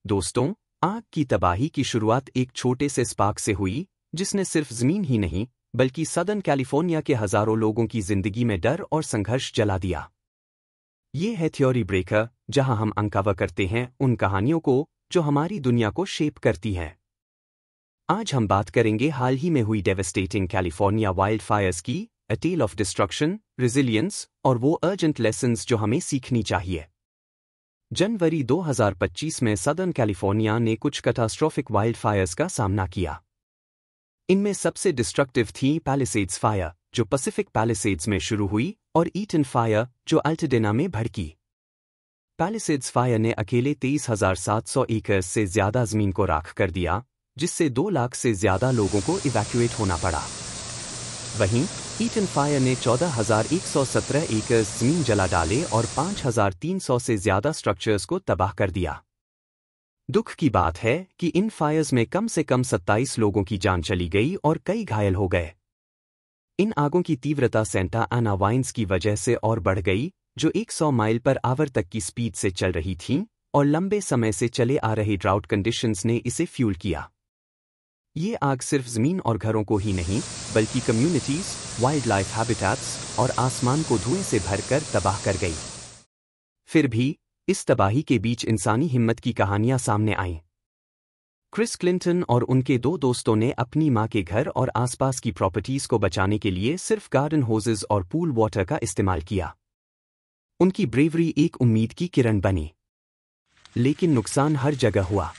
दोस्तों, आग की तबाही की शुरुआत एक छोटे से स्पार्क से हुई, जिसने सिर्फ जमीन ही नहीं बल्कि सदर्न कैलिफोर्निया के हजारों लोगों की जिंदगी में डर और संघर्ष जला दिया। ये है थ्योरी ब्रेकर, जहां हम अनकवर करते हैं उन कहानियों को जो हमारी दुनिया को शेप करती हैं। आज हम बात करेंगे हाल ही में हुई डेवस्टेटिंग कैलिफोर्निया वाइल्ड फायर्स की, अ टेल ऑफ डिस्ट्रक्शन, रेजिलियंस और वो अर्जेंट लेसन्स जो हमें सीखनी चाहिए। जनवरी 2025 में सदर्न कैलिफोर्निया ने कुछ कैटास्ट्रोफिक वाइल्ड फायर्स का सामना किया। इनमें सबसे डिस्ट्रक्टिव थी पैलिसेड्स फायर, जो पैसिफिक पैलिसेड्स में शुरू हुई, और ईटन फायर, जो अल्टडेना में भड़की। पैलिसेड्स फायर ने अकेले 23,700 एकड़ से ज्यादा जमीन को राख कर दिया, जिससे 2 लाख से ज्यादा लोगों को इवैक्यूएट होना पड़ा। वहीं ईटन फायर ने 14,117 एकड़ जमीन जला डाले और 5,300 से ज्यादा स्ट्रक्चर्स को तबाह कर दिया। दुख की बात है कि इन फायर्स में कम से कम 27 लोगों की जान चली गई और कई घायल हो गए। इन आगों की तीव्रता सेंटा आना वाइन्स की वजह से और बढ़ गई, जो 100 माइल पर आवर तक की स्पीड से चल रही थीं, और लंबे समय से चले आ रहे ड्राउट कंडीशंस ने इसे फ्यूल किया। ये आग सिर्फ जमीन और घरों को ही नहीं बल्कि कम्युनिटीज, वाइल्ड लाइफ हैबिटेट्स और आसमान को धुएं से भरकर तबाह कर गई। फिर भी इस तबाही के बीच इंसानी हिम्मत की कहानियां सामने आईं। क्रिस क्लिंटन और उनके 2 दोस्तों ने अपनी मां के घर और आसपास की प्रॉपर्टीज को बचाने के लिए सिर्फ गार्डन होजेस और पूल वाटर का इस्तेमाल किया। उनकी ब्रेवरी एक उम्मीद की किरण बनी। लेकिन नुकसान हर जगह हुआ।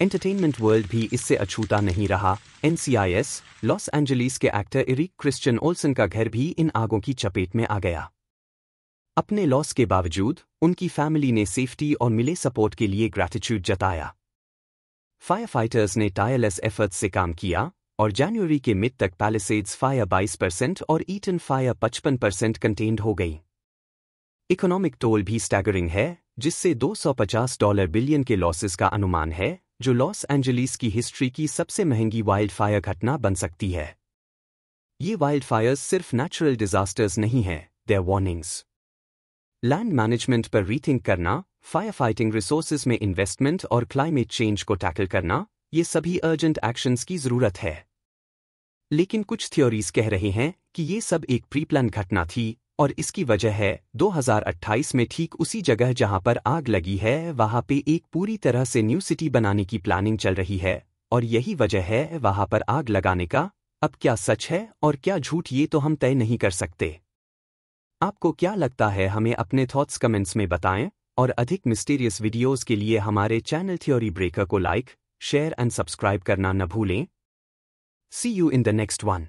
एंटरटेनमेंट वर्ल्ड भी इससे अछूता नहीं रहा। NCIS, लॉस एंजलिस के एक्टर एरिक क्रिश्चियन ओल्सन का घर भी इन आगों की चपेट में आ गया। अपने लॉस के बावजूद उनकी फैमिली ने सेफ्टी और मिले सपोर्ट के लिए ग्रैटिट्यूड जताया। फायर फाइटर्स ने टायरलेस एफर्ट्स से काम किया और जनवरी के मिड तक पैलिसेड्स फायर 22% और ईटन फायर 55% कंटेन्ड हो गई। इकोनॉमिक टोल भी स्टैगरिंग है, जिससे $250 बिलियन के लॉसेस का अनुमान है, जो लॉस एंजलिस की हिस्ट्री की सबसे महंगी वाइल्ड फायर घटना बन सकती है। ये वाइल्ड फायर्स सिर्फ नेचुरल डिजास्टर्स नहीं हैं, they are warnings. Land management पर रीथिंक करना, फायर फाइटिंग रिसोर्सेज में इन्वेस्टमेंट और क्लाइमेट चेंज को टैकल करना, ये सभी अर्जेंट एक्शंस की जरूरत है। लेकिन कुछ थ्योरीज कह रहे हैं कि ये सब एक प्री प्लान घटना थी, और इसकी वजह है 2028 में ठीक उसी जगह जहां पर आग लगी है, वहां पे एक पूरी तरह से न्यू सिटी बनाने की प्लानिंग चल रही है, और यही वजह है वहां पर आग लगाने का। अब क्या सच है और क्या झूठ, ये तो हम तय नहीं कर सकते। आपको क्या लगता है? हमें अपने थॉट्स कमेंट्स में बताएं, और अधिक मिस्टीरियस वीडियोस के लिए हमारे चैनल थ्योरी ब्रेकर को लाइक, शेयर एंड सब्सक्राइब करना न भूलें। See you in the next one.